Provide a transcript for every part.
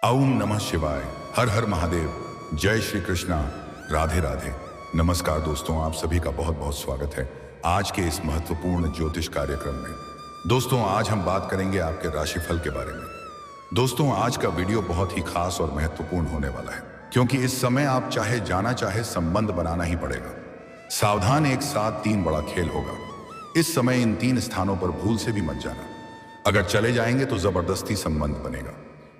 ओम नमः शिवाय। हर हर महादेव। जय श्री कृष्णा। राधे राधे। नमस्कार दोस्तों, आप सभी का बहुत बहुत स्वागत है आज के इस महत्वपूर्ण ज्योतिष कार्यक्रम में। दोस्तों, आज हम बात करेंगे आपके राशिफल के बारे में। दोस्तों, आज का वीडियो बहुत ही खास और महत्वपूर्ण होने वाला है, क्योंकि इस समय आप चाहे जाना चाहे संबंध बनाना ही पड़ेगा। सावधान, एक साथ 3 बड़ा खेल होगा। इस समय इन 3 स्थानों पर भूल से भी मत जाना। अगर चले जाएंगे तो जबरदस्ती संबंध बनेगा,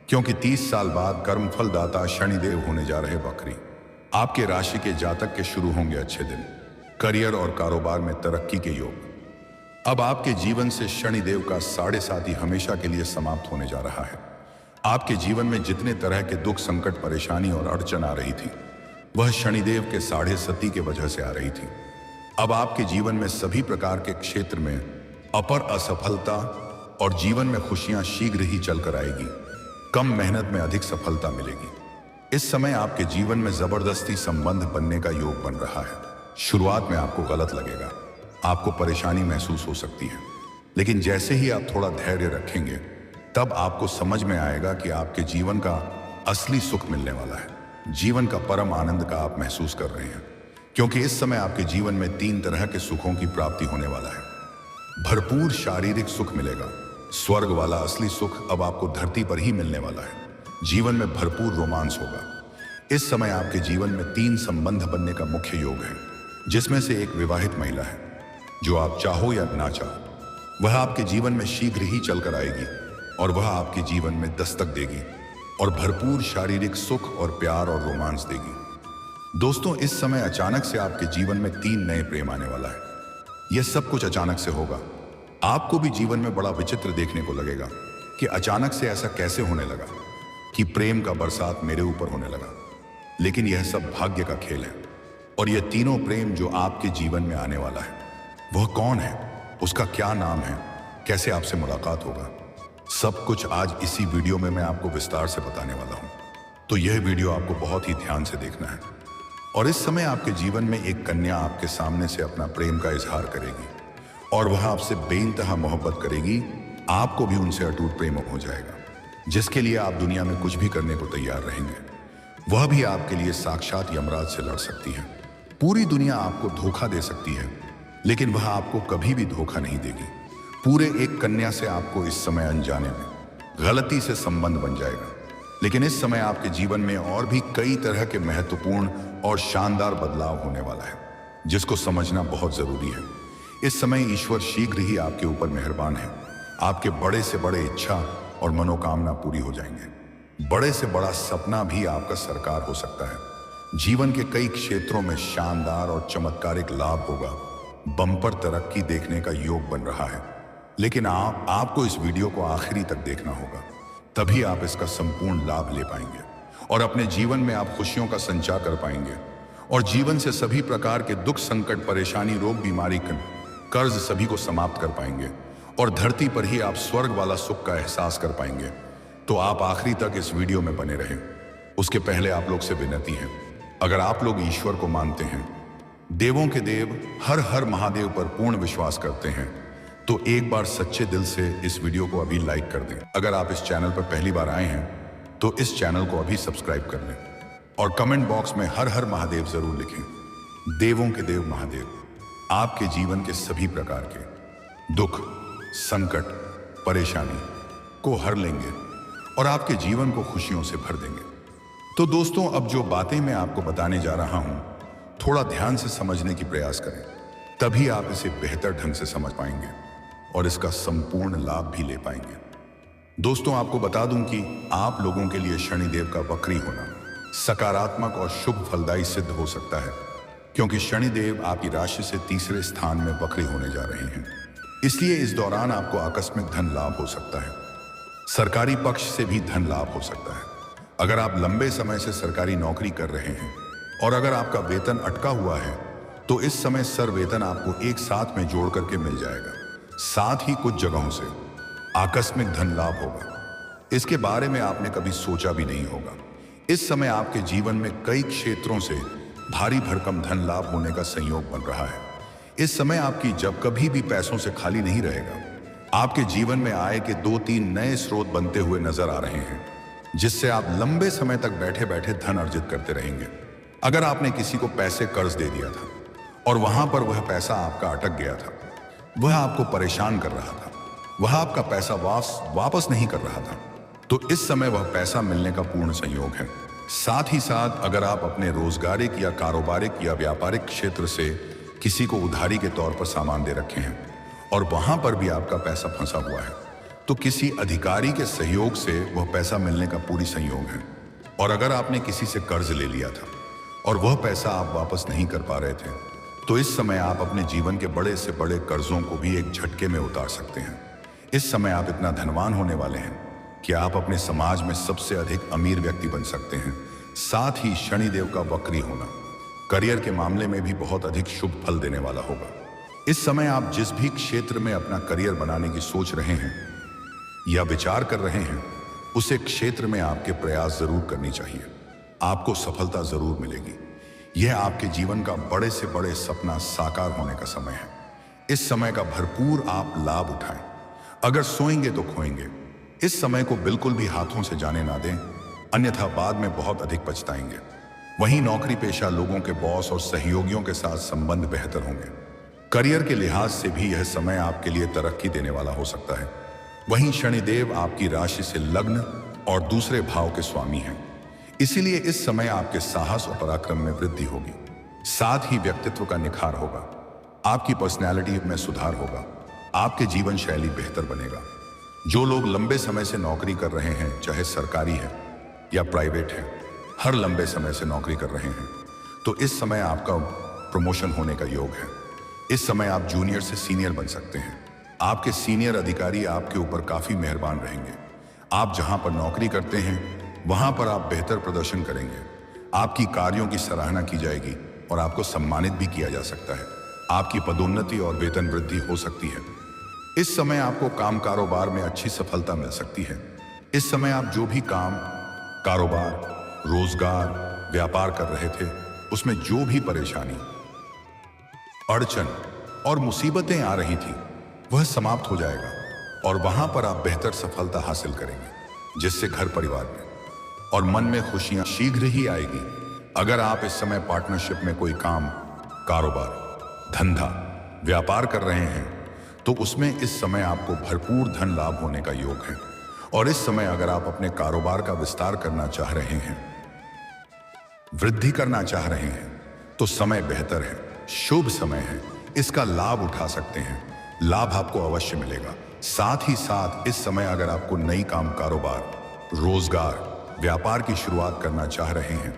क्योंकि 30 साल बाद कर्मफल दाता शनिदेव होने जा रहे वक्री। आपके राशि के जातक के शुरू होंगे अच्छे दिन, करियर और कारोबार में तरक्की के योग। अब आपके जीवन से शनिदेव का 7.5 हमेशा के लिए समाप्त होने जा रहा है। आपके जीवन में जितने तरह के दुख, संकट, परेशानी और अड़चन आ रही थी, वह शनिदेव के 7.5 के वजह से आ रही थी। अब आपके जीवन में सभी प्रकार के क्षेत्र में अपर असफलता और जीवन में खुशियां शीघ्र ही चलकर आएगी। कम मेहनत में अधिक सफलता मिलेगी। इस समय आपके जीवन में जबरदस्ती संबंध बनने का योग बन रहा है। शुरुआत में आपको गलत लगेगा, आपको परेशानी महसूस हो सकती है, लेकिन जैसे ही आप थोड़ा धैर्य रखेंगे, तब आपको समझ में आएगा कि आपके जीवन का असली सुख मिलने वाला है। जीवन का परम आनंद का आप महसूस कर रहे हैं, क्योंकि इस समय आपके जीवन में 3 तरह के सुखों की प्राप्ति होने वाला है। भरपूर शारीरिक सुख मिलेगा। स्वर्ग वाला असली सुख अब आपको धरती पर ही मिलने वाला है। जीवन में भरपूर रोमांस होगा। इस समय आपके जीवन में 3 संबंध बनने का मुख्य योग है, जिसमें से एक विवाहित महिला है। जो आप चाहो या ना चाहो, वह आपके जीवन में शीघ्र ही चलकर आएगी और वह आपके जीवन में दस्तक देगी और भरपूर शारीरिक सुख और प्यार और रोमांस देगी। दोस्तों, इस समय अचानक से आपके जीवन में 3 नए प्रेम आने वाला है। यह सब कुछ अचानक से होगा। आपको भी जीवन में बड़ा विचित्र देखने को लगेगा कि अचानक से ऐसा कैसे होने लगा कि प्रेम का बरसात मेरे ऊपर होने लगा। लेकिन यह सब भाग्य का खेल है। और यह तीनों प्रेम जो आपके जीवन में आने वाला है, वह कौन है, उसका क्या नाम है, कैसे आपसे मुलाकात होगा, सब कुछ आज इसी वीडियो में मैं आपको विस्तार से बताने वाला हूं। तो यह वीडियो आपको बहुत ही ध्यान से देखना है। और इस समय आपके जीवन में एक कन्या आपके सामने से अपना प्रेम का इजहार करेगी और वह आपसे बेइंतहा मोहब्बत करेगी। आपको भी उनसे अटूट प्रेम हो जाएगा, जिसके लिए आप दुनिया में कुछ भी करने को तैयार रहेंगे। वह भी आपके लिए साक्षात यमराज से लड़ सकती है। पूरी दुनिया आपको धोखा दे सकती है, लेकिन वह आपको कभी भी धोखा नहीं देगी। पूरे एक कन्या से आपको इस समय अनजाने में गलती से संबंध बन जाएगा। लेकिन इस समय आपके जीवन में और भी कई तरह के महत्वपूर्ण और शानदार बदलाव होने वाला है, जिसको समझना बहुत जरूरी है। इस समय ईश्वर शीघ्र ही आपके ऊपर मेहरबान है। आपके बड़े से बड़े इच्छा और मनोकामना पूरी हो जाएंगे। बड़े से बड़ा सपना भी आपका साकार हो सकता है। जीवन के कई क्षेत्रों में शानदार और चमत्कारिक लाभ होगा। बम्पर तरक्की देखने का योग बन रहा है। लेकिन आपको इस वीडियो को आखिरी तक देखना होगा, तभी आप इसका संपूर्ण लाभ ले पाएंगे और अपने जीवन में आप खुशियों का संचार कर पाएंगे और जीवन से सभी प्रकार के दुख, संकट, परेशानी, रोग, बीमारी, कर्ज सभी को समाप्त कर पाएंगे और धरती पर ही आप स्वर्ग वाला सुख का एहसास कर पाएंगे। तो आप आखिरी तक इस वीडियो में बने रहें। उसके पहले आप लोग से विनती है, अगर आप लोग ईश्वर को मानते हैं, देवों के देव हर हर महादेव पर पूर्ण विश्वास करते हैं, तो एक बार सच्चे दिल से इस वीडियो को अभी लाइक कर दें। अगर आप इस चैनल पर पहली बार आए हैं, तो इस चैनल को अभी सब्सक्राइब कर लें और कमेंट बॉक्स में हर हर महादेव जरूर लिखें। देवों के देव महादेव आपके जीवन के सभी प्रकार के दुख, संकट, परेशानी को हर लेंगे और आपके जीवन को खुशियों से भर देंगे। तो दोस्तों, अब जो बातें मैं आपको बताने जा रहा हूं, थोड़ा ध्यान से समझने की प्रयास करें, तभी आप इसे बेहतर ढंग से समझ पाएंगे और इसका संपूर्ण लाभ भी ले पाएंगे। दोस्तों, आपको बता दूं कि आप लोगों के लिए शनिदेव का वक्री होना सकारात्मक और शुभ फलदायी सिद्ध हो सकता है, क्योंकि शनिदेव आपकी राशि से तीसरे स्थान में वक्री होने जा रहे हैं। इसलिए इस दौरान आपको आकस्मिक धन लाभ हो सकता है। सरकारी पक्ष से भी धन लाभ हो सकता है। अगर आप लंबे समय से सरकारी नौकरी कर रहे हैं और अगर आपका वेतन अटका हुआ है, तो इस समय सर वेतन आपको एक साथ में जोड़ करके मिल जाएगा। साथ ही कुछ जगहों से आकस्मिक धन लाभ होगा। इसके बारे में आपने कभी सोचा भी नहीं होगा। इस समय आपके जीवन में कई क्षेत्रों से भारी भरकम धन लाभ होने का संयोग बन रहा है। इस समय आपकी जब कभी भी पैसों से खाली नहीं रहेगा। आपके जीवन में आय के 2-3 नए स्रोत बनते हुए नजर आ रहे हैं। जिससे आप लंबे समय तक बैठे बैठे धन अर्जित करते रहेंगे। अगर आपने किसी को पैसे कर्ज दे दिया था और वहां पर वह पैसा आपका अटक गया था, वह आपको परेशान कर रहा था, वह आपका पैसा वापस नहीं कर रहा था, तो इस समय वह पैसा मिलने का पूर्ण संयोग है। साथ ही साथ अगर आप अपने रोजगारिक या कारोबारिक या व्यापारिक क्षेत्र से किसी को उधारी के तौर पर सामान दे रखे हैं और वहां पर भी आपका पैसा फंसा हुआ है, तो किसी अधिकारी के सहयोग से वह पैसा मिलने का पूरी संयोग है। और अगर आपने किसी से कर्ज ले लिया था और वह पैसा आप वापस नहीं कर पा रहे थे, तो इस समय आप अपने जीवन के बड़े से बड़े कर्जों को भी एक झटके में उतार सकते हैं। इस समय आप इतना धनवान होने वाले हैं कि आप अपने समाज में सबसे अधिक अमीर व्यक्ति बन सकते हैं। साथ ही शनिदेव का वक्री होना करियर के मामले में भी बहुत अधिक शुभ फल देने वाला होगा। इस समय आप जिस भी क्षेत्र में अपना करियर बनाने की सोच रहे हैं या विचार कर रहे हैं, उसे क्षेत्र में आपके प्रयास जरूर करनी चाहिए। आपको सफलता जरूर मिलेगी। यह आपके जीवन का बड़े से बड़े सपना साकार होने का समय है। इस समय का भरपूर आप लाभ उठाएं। अगर सोएंगे तो खोएंगे। इस समय को बिल्कुल भी हाथों से जाने ना दें, अन्यथा बाद में बहुत अधिक पछताएंगे। वहीं नौकरी पेशा लोगों के बॉस और सहयोगियों के साथ संबंध बेहतर होंगे। करियर के लिहाज से भी यह समय आपके लिए तरक्की देने वाला हो सकता है। वहीं शनिदेव आपकी राशि से लग्न और दूसरे भाव के स्वामी हैं, इसीलिए इस समय आपके साहस और पराक्रम में वृद्धि होगी। साथ ही व्यक्तित्व का निखार होगा, आपकी पर्सनैलिटी में सुधार होगा, आपके जीवन शैली बेहतर बनेगा। जो लोग लंबे समय से नौकरी कर रहे हैं, चाहे सरकारी है या प्राइवेट है, हर लंबे समय से नौकरी कर रहे हैं, तो इस समय आपका प्रमोशन होने का योग है। इस समय आप जूनियर से सीनियर बन सकते हैं। आपके सीनियर अधिकारी आपके ऊपर काफी मेहरबान रहेंगे। आप जहां पर नौकरी करते हैं वहां पर आप बेहतर प्रदर्शन करेंगे। आपकी कार्यों की सराहना की जाएगी और आपको सम्मानित भी किया जा सकता है। आपकी पदोन्नति और वेतन वृद्धि हो सकती है। इस समय आपको काम कारोबार में अच्छी सफलता मिल सकती है। इस समय आप जो भी काम कारोबार रोजगार व्यापार कर रहे थे, उसमें जो भी परेशानी अड़चन और मुसीबतें आ रही थी, वह समाप्त हो जाएगा और वहां पर आप बेहतर सफलता हासिल करेंगे, जिससे घर परिवार में और मन में खुशियां शीघ्र ही आएगी। अगर आप इस समय पार्टनरशिप में कोई काम कारोबार धंधा व्यापार कर रहे हैं, तो उसमें इस समय आपको भरपूर धन लाभ होने का योग है। और इस समय अगर आप अपने कारोबार का विस्तार करना चाह रहे हैं, वृद्धि करना चाह रहे हैं, तो समय बेहतर है, शुभ समय है। इसका लाभ उठा सकते हैं। लाभ आपको अवश्य मिलेगा। साथ ही साथ इस समय अगर आपको नई काम कारोबार रोजगार व्यापार की शुरुआत करना चाह रहे हैं,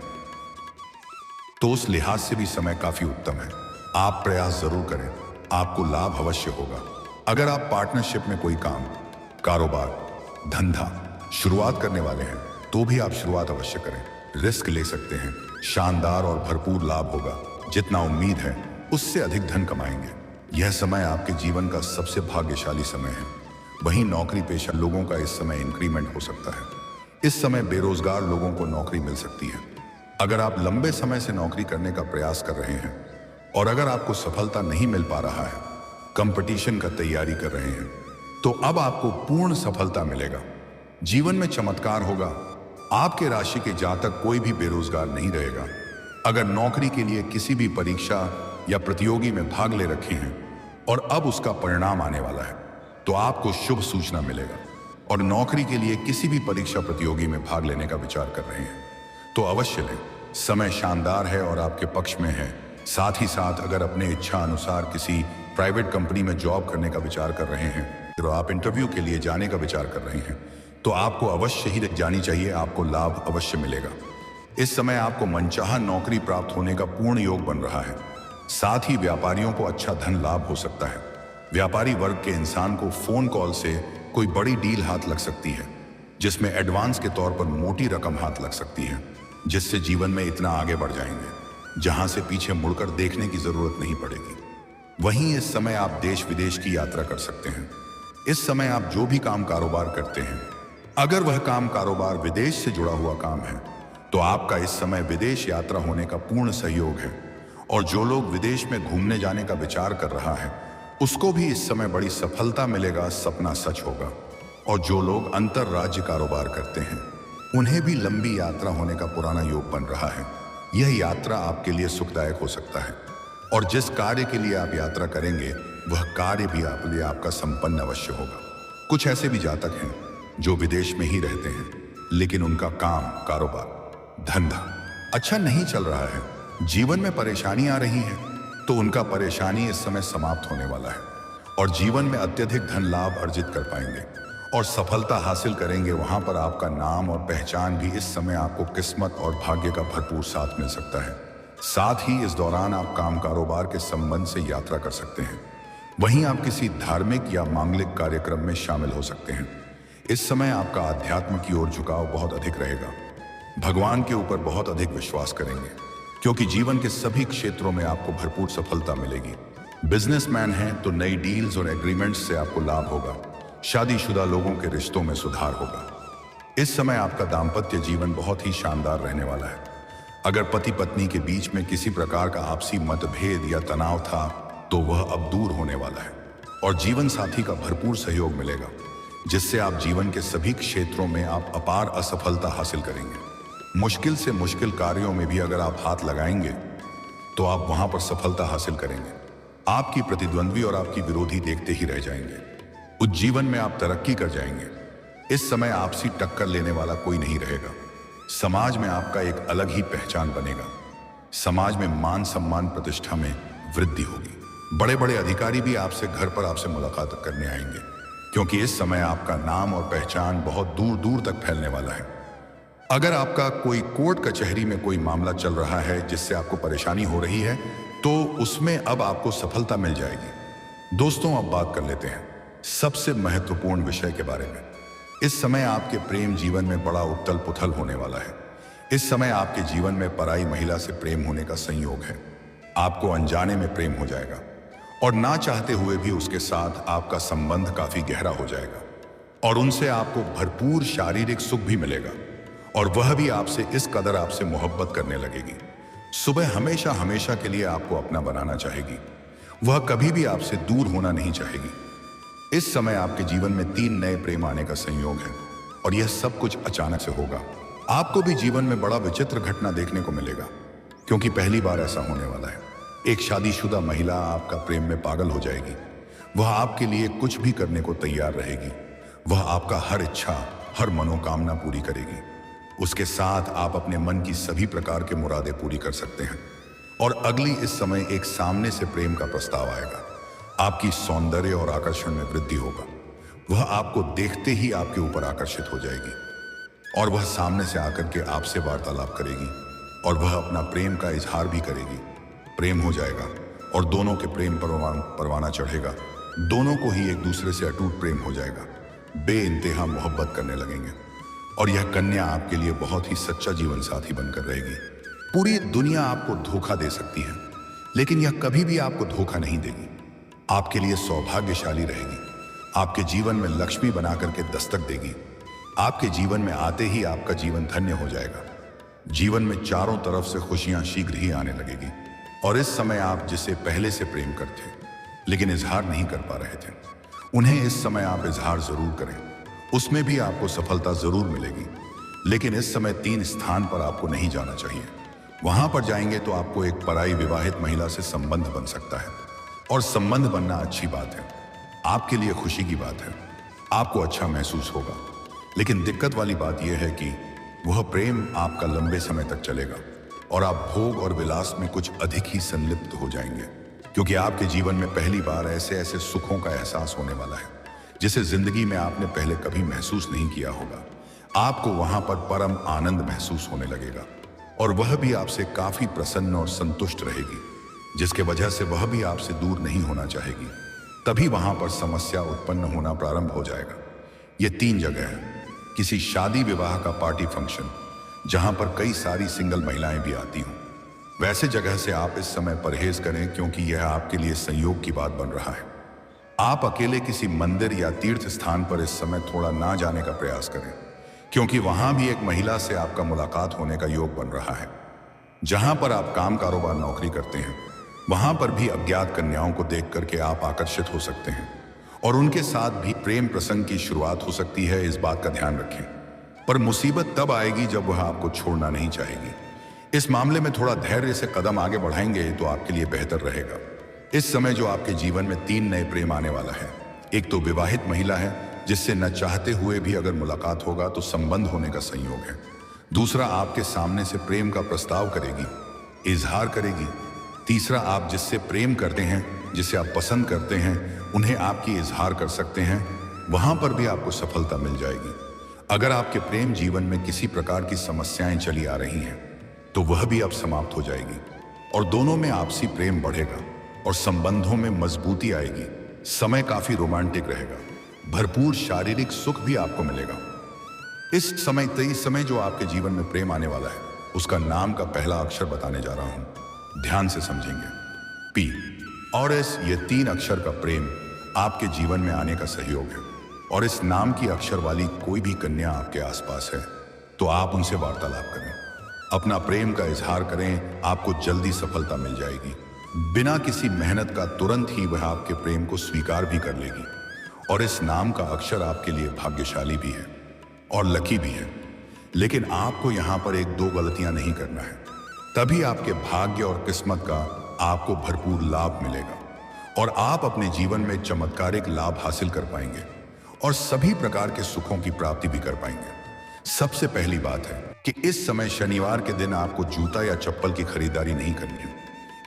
तो उस लिहाज से भी समय काफी उत्तम है। आप प्रयास जरूर करें, आपको लाभ अवश्य होगा। अगर आप पार्टनरशिप में कोई काम कारोबार धंधा शुरुआत करने वाले हैं, तो भी आप शुरुआत अवश्य करें। रिस्क ले सकते हैं, शानदार और भरपूर लाभ होगा। जितना उम्मीद है उससे अधिक धन कमाएंगे। यह समय आपके जीवन का सबसे भाग्यशाली समय है। वहीं नौकरी पेशा लोगों का इस समय इंक्रीमेंट हो सकता है। इस समय बेरोजगार लोगों को नौकरी मिल सकती है। अगर आप लंबे समय से नौकरी करने का प्रयास कर रहे हैं और अगर आपको सफलता नहीं मिल पा रहा है, कंपटीशन का तैयारी कर रहे हैं, तो अब आपको पूर्ण सफलता मिलेगा। जीवन में चमत्कार होगा। आपके राशि के जातक कोई भी बेरोजगार नहीं रहेगा। अगर नौकरी के लिए किसी भी परीक्षा या प्रतियोगी में भाग ले रखे हैं और अब उसका परिणाम आने वाला है, तो आपको शुभ सूचना मिलेगा। और नौकरी के लिए किसी भी परीक्षा प्रतियोगी में भाग लेने का विचार कर रहे हैं, तो अवश्य लें। समय शानदार है और आपके पक्ष में है। साथ ही साथ अगर अपने इच्छा अनुसार किसी प्राइवेट कंपनी में जॉब करने का विचार कर रहे हैं, तो आप इंटरव्यू के लिए जाने का विचार कर रहे हैं, तो आपको अवश्य ही जानी चाहिए। आपको लाभ अवश्य मिलेगा। इस समय आपको मनचाहा नौकरी प्राप्त होने का पूर्ण योग बन रहा है। साथ ही व्यापारियों को अच्छा धन लाभ हो सकता है। व्यापारी वर्ग के इंसान को फोन कॉल से कोई बड़ी डील हाथ लग सकती है, जिसमें एडवांस के तौर पर मोटी रकम हाथ लग सकती है, जिससे जीवन में इतना आगे बढ़ जाएंगे जहां से पीछे मुड़कर देखने की जरूरत नहीं पड़ेगी। वहीं इस समय आप देश विदेश की यात्रा कर सकते हैं। इस समय आप जो भी काम कारोबार करते हैं, अगर वह काम कारोबार विदेश से जुड़ा हुआ काम है, तो आपका इस समय विदेश यात्रा होने का पूर्ण सहयोग है। और जो लोग विदेश में घूमने जाने का विचार कर रहा है, उसको भी इस समय बड़ी सफलता मिलेगा, सपना सच होगा। और जो लोग अंतरराज्य कारोबार करते हैं उन्हें भी लंबी यात्रा होने का पुराना योग बन रहा है। यह यात्रा आपके लिए सुखदायक हो सकता है और जिस कार्य के लिए आप यात्रा करेंगे वह कार्य भी आपके लिए आपका संपन्न अवश्य होगा। कुछ ऐसे भी जातक हैं जो विदेश में ही रहते हैं लेकिन उनका काम, कारोबार, धंधा अच्छा नहीं चल रहा है, जीवन में परेशानी आ रही है, तो उनका परेशानी इस समय समाप्त होने वाला है और जीवन में अत्यधिक धन लाभ अर्जित कर पाएंगे और सफलता हासिल करेंगे। वहां पर आपका नाम और पहचान भी इस समय आपको किस्मत और भाग्य का भरपूर साथ मिल सकता है। साथ ही इस दौरान आप काम कारोबार के संबंध से यात्रा कर सकते हैं। वहीं आप किसी धार्मिक या मांगलिक कार्यक्रम में शामिल हो सकते हैं। इस समय आपका आध्यात्म की ओर झुकाव बहुत अधिक रहेगा। भगवान के ऊपर बहुत अधिक विश्वास करेंगे क्योंकि जीवन के सभी क्षेत्रों में आपको भरपूर सफलता मिलेगी। बिजनेसमैन हैं तो नई डील्स और एग्रीमेंट्स से आपको लाभ होगा। शादीशुदा लोगों के रिश्तों में सुधार होगा। इस समय आपका दाम्पत्य जीवन बहुत ही शानदार रहने वाला है। अगर पति पत्नी के बीच में किसी प्रकार का आपसी मतभेद या तनाव था तो वह अब दूर होने वाला है और जीवन साथी का भरपूर सहयोग मिलेगा जिससे आप जीवन के सभी क्षेत्रों में आप अपार असफलता हासिल करेंगे। मुश्किल से मुश्किल कार्यों में भी अगर आप हाथ लगाएंगे तो आप वहां पर सफलता हासिल करेंगे। आपकी प्रतिद्वंद्वी और आपकी विरोधी देखते ही रह जाएंगे। उस जीवन में आप तरक्की कर जाएंगे। इस समय आपसी टक्कर लेने वाला कोई नहीं रहेगा। समाज में आपका एक अलग ही पहचान बनेगा। समाज में मान सम्मान प्रतिष्ठा में वृद्धि होगी। बड़े बड़े अधिकारी भी आपसे घर पर आपसे मुलाकात करने आएंगे क्योंकि इस समय आपका नाम और पहचान बहुत दूर दूर तक फैलने वाला है। अगर आपका कोई कोर्ट कचहरी में कोई मामला चल रहा है जिससे आपको परेशानी हो रही है तो उसमें अब आपको सफलता मिल जाएगी। दोस्तों, अब बात कर लेते हैं सबसे महत्वपूर्ण विषय के बारे में। इस समय आपके प्रेम जीवन में बड़ा उथल पुथल होने वाला है। इस समय आपके जीवन में पराई महिला से प्रेम होने का संयोग है। आपको अनजाने में प्रेम हो जाएगा और ना चाहते हुए भी उसके साथ आपका संबंध काफी गहरा हो जाएगा और उनसे आपको भरपूर शारीरिक सुख भी मिलेगा और वह भी आपसे इस कदर आपसे मोहब्बत करने लगेगी। सुबह हमेशा हमेशा के लिए आपको अपना बनाना चाहेगी। वह कभी भी आपसे दूर होना नहीं चाहेगी। इस समय आपके जीवन में 3 नए प्रेम आने का संयोग है और यह सब कुछ अचानक से होगा। आपको भी जीवन में बड़ा विचित्र घटना देखने को मिलेगा क्योंकि पहली बार ऐसा होने वाला है। एक शादीशुदा महिला आपका प्रेम में पागल हो जाएगी। वह आपके लिए कुछ भी करने को तैयार रहेगी। वह आपका हर इच्छा, हर मनोकामना पूरी करेगी। उसके साथ आप अपने मन की सभी प्रकार के मुरादें पूरी कर सकते हैं और अगली इस समय एक सामने से प्रेम का प्रस्ताव आएगा। आपकी सौंदर्य और आकर्षण में वृद्धि होगा। वह आपको देखते ही आपके ऊपर आकर्षित हो जाएगी और वह सामने से आकर के आपसे वार्तालाप करेगी और वह अपना प्रेम का इजहार भी करेगी। प्रेम हो जाएगा और दोनों के प्रेम परवाना चढ़ेगा। दोनों को ही एक दूसरे से अटूट प्रेम हो जाएगा। बेइंतहा मोहब्बत करने लगेंगे और यह कन्या आपके लिए बहुत ही सच्चा जीवन साथी बनकर रहेगी। पूरी दुनिया आपको धोखा दे सकती है लेकिन यह कभी भी आपको धोखा नहीं देगी। आपके लिए सौभाग्यशाली रहेगी। आपके जीवन में लक्ष्मी बना करके दस्तक देगी। आपके जीवन में आते ही आपका जीवन धन्य हो जाएगा। जीवन में चारों तरफ से खुशियां शीघ्र ही आने लगेगी और इस समय आप जिसे पहले से प्रेम करते लेकिन इजहार नहीं कर पा रहे थे, उन्हें इस समय आप इजहार जरूर करें। उसमें भी आपको सफलता जरूर मिलेगी। लेकिन इस समय 3 स्थान पर आपको नहीं जाना चाहिए। वहां पर जाएंगे तो आपको एक पराई विवाहित महिला से संबंध बन सकता है और संबंध बनना अच्छी बात है, आपके लिए खुशी की बात है। आपको अच्छा महसूस होगा। लेकिन दिक्कत वाली बात यह है कि वह प्रेम आपका लंबे समय तक चलेगा और आप भोग और विलास में कुछ अधिक ही संलिप्त हो जाएंगे क्योंकि आपके जीवन में पहली बार ऐसे ऐसे सुखों का एहसास होने वाला है जिसे जिंदगी में आपने पहले कभी महसूस नहीं किया होगा। आपको वहां पर परम आनंद महसूस होने लगेगा और वह भी आपसे काफी प्रसन्न और संतुष्ट रहेगी जिसके वजह से वह भी आपसे दूर नहीं होना चाहेगी। तभी वहां पर समस्या उत्पन्न होना प्रारंभ हो जाएगा। ये 3 जगह है। किसी शादी विवाह का पार्टी फंक्शन जहां पर कई सारी सिंगल महिलाएं भी आती हों, वैसे जगह से आप इस समय परहेज करें क्योंकि यह आपके लिए संयोग की बात बन रहा है। आप अकेले किसी मंदिर या तीर्थ स्थान पर इस समय थोड़ा ना जाने का प्रयास करें क्योंकि वहां भी एक महिला से आपका मुलाकात होने का योग बन रहा है। जहां पर आप काम कारोबार नौकरी करते हैं वहां पर भी अज्ञात कन्याओं को देख करके आप आकर्षित हो सकते हैं और उनके साथ भी प्रेम प्रसंग की शुरुआत हो सकती है। इस बात का ध्यान रखें। पर मुसीबत तब आएगी जब वह आपको छोड़ना नहीं चाहेगी। इस मामले में थोड़ा धैर्य से कदम आगे बढ़ाएंगे तो आपके लिए बेहतर रहेगा। इस समय जो आपके जीवन में 3 नए प्रेम आने वाला है। एक तो विवाहित महिला है जिससे न चाहते हुए भी अगर मुलाकात होगा तो संबंध होने का संयोग है। दूसरा, आपके सामने से प्रेम का प्रस्ताव करेगी, इजहार करेगी। तीसरा, आप जिससे प्रेम करते हैं, जिसे आप पसंद करते हैं, उन्हें आपकी इजहार कर सकते हैं, वहां पर भी आपको सफलता मिल जाएगी। अगर आपके प्रेम जीवन में किसी प्रकार की समस्याएं चली आ रही हैं तो वह भी अब समाप्त हो जाएगी और दोनों में आपसी प्रेम बढ़ेगा और संबंधों में मजबूती आएगी। समय काफी रोमांटिक रहेगा, भरपूर शारीरिक सुख भी आपको मिलेगा। इस समय जो आपके जीवन में प्रेम आने वाला है उसका नाम का पहला अक्षर बताने जा रहा हूं, ध्यान से समझेंगे। पी और एस, ये 3 अक्षर का प्रेम आपके जीवन में आने का सहयोग है। और इस नाम की अक्षर वाली कोई भी कन्या आपके आसपास है तो आप उनसे वार्तालाप करें, अपना प्रेम का इजहार करें, आपको जल्दी सफलता मिल जाएगी। बिना किसी मेहनत का तुरंत ही वह आपके प्रेम को स्वीकार भी कर लेगी। और इस नाम का अक्षर आपके लिए भाग्यशाली भी है और लकी भी है। लेकिन आपको यहां पर 1-2 गलतियां नहीं करना है, तभी आपके भाग्य और किस्मत का आपको भरपूर लाभ मिलेगा और आप अपने जीवन में चमत्कारिक लाभ हासिल कर पाएंगे और सभी प्रकार के सुखों की प्राप्ति भी कर पाएंगे। सबसे पहली बात है कि इस समय शनिवार के दिन आपको जूता या चप्पल की खरीदारी नहीं करनी है।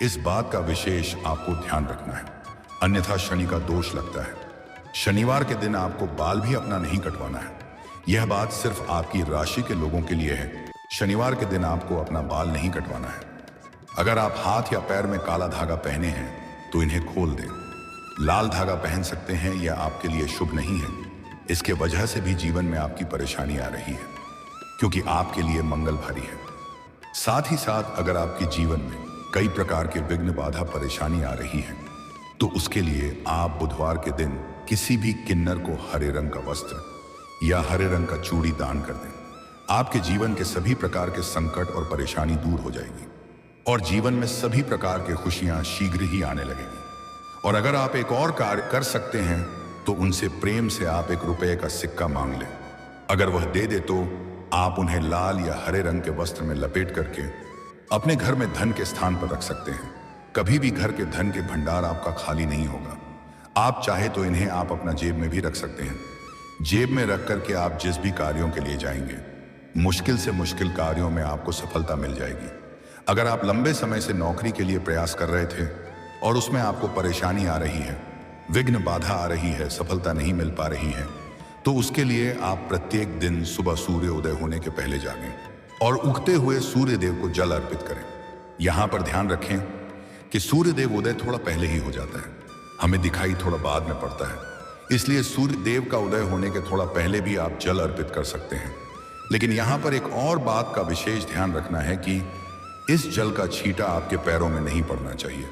इस बात का विशेष आपको ध्यान रखना है, अन्यथा शनि का दोष लगता है। शनिवार के दिन आपको बाल भी अपना नहीं कटवाना है। यह बात सिर्फ आपकी राशि के लोगों के लिए है। शनिवार के दिन आपको अपना बाल नहीं कटवाना है। अगर आप हाथ या पैर में काला धागा पहने हैं तो इन्हें खोल दें। लाल धागा पहन सकते हैं, यह आपके लिए शुभ नहीं है। इसके वजह से भी जीवन में आपकी परेशानी आ रही है क्योंकि आपके लिए मंगल भारी है। साथ ही साथ अगर आपके जीवन में कई प्रकार के विघ्न, बाधा, परेशानी आ रही है तो उसके लिए आप बुधवार के दिन किसी भी किन्नर को हरे रंग का वस्त्र या हरे रंग का चूड़ी दान कर दें। आपके जीवन के सभी प्रकार के संकट और परेशानी दूर हो जाएगी और जीवन में सभी प्रकार की खुशियां शीघ्र ही आने लगेंगी। और अगर आप एक और कार्य कर सकते हैं तो उनसे प्रेम से आप 1 रुपये का सिक्का मांग लें। अगर वह दे दे तो आप उन्हें लाल या हरे रंग के वस्त्र में लपेट करके अपने घर में धन के स्थान पर रख सकते हैं। कभी भी घर के धन के भंडार आपका खाली नहीं होगा। आप चाहे तो इन्हें आप अपना जेब में भी रख सकते हैं। जेब में रख करके आप जिस भी कार्यों के लिए जाएंगे, मुश्किल से मुश्किल कार्यों में आपको सफलता मिल जाएगी। अगर आप लंबे समय से नौकरी के लिए प्रयास कर रहे थे और उसमें आपको परेशानी आ रही है, विघ्न, बाधा आ रही है, सफलता नहीं मिल पा रही है, तो उसके लिए आप प्रत्येक दिन सुबह सूर्य उदय होने के पहले जागें और उगते हुए सूर्य देव को जल अर्पित करें। यहां पर ध्यान रखें कि सूर्य देव उदय थोड़ा पहले ही हो जाता है, हमें दिखाई थोड़ा बाद में पड़ता है। इसलिए सूर्य देव का उदय होने के थोड़ा पहले भी आप जल अर्पित कर सकते हैं। लेकिन यहां पर एक और बात का विशेष ध्यान रखना है कि इस जल का छींटा आपके पैरों में नहीं पड़ना चाहिए,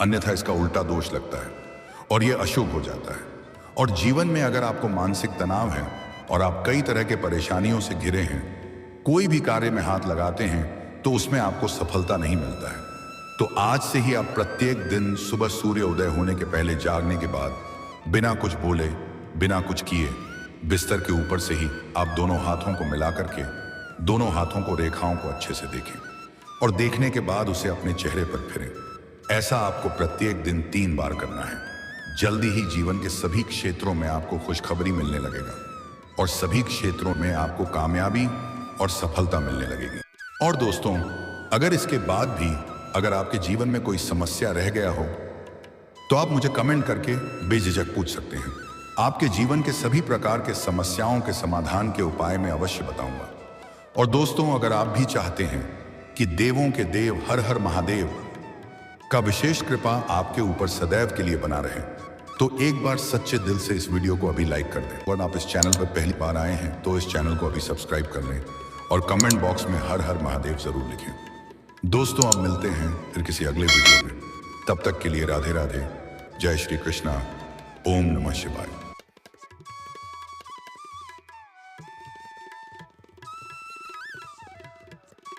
अन्यथा इसका उल्टा दोष लगता है और यह अशुभ हो जाता है। और जीवन में अगर आपको मानसिक तनाव है और आप कई तरह के परेशानियों से घिरे हैं, कोई भी कार्य में हाथ लगाते हैं तो उसमें आपको सफलता नहीं मिलता है, तो आज से ही आप प्रत्येक दिन सुबह सूर्य उदय होने के पहले जागने के बाद बिना कुछ बोले, बिना कुछ किए, बिस्तर के ऊपर से ही आप दोनों हाथों को मिला करके दोनों हाथों को, रेखाओं को अच्छे से देखें और देखने के बाद उसे अपने चेहरे पर फिरें। ऐसा आपको प्रत्येक दिन 3 बार करना है। जल्दी ही जीवन के सभी क्षेत्रों में आपको खुशखबरी मिलने लगेगा और सभी क्षेत्रों में आपको कामयाबी और सफलता मिलने लगेगी। और दोस्तों, अगर इसके बाद भी अगर आपके जीवन में कोई समस्या रह गया हो तो आप मुझे कमेंट करके बेझिझक पूछ सकते हैं। आपके जीवन के सभी प्रकार के समस्याओं के समाधान के उपाय मैं अवश्य बताऊंगा। और दोस्तों, अगर आप भी चाहते हैं कि देवों के देव हर हर महादेव का विशेष कृपा आपके ऊपर सदैव के लिए बना रहे, तो एक बार सच्चे दिल से इस वीडियो को अभी लाइक कर दें। और आप इस चैनल पर पहली बार आए हैं तो इस चैनल को अभी सब्सक्राइब कर लें और कमेंट बॉक्स में हर हर महादेव जरूर लिखें। दोस्तों, अब मिलते हैं फिर किसी अगले वीडियो में। तब तक के लिए राधे राधे, जय श्री कृष्णा, ओम नमः शिवाय।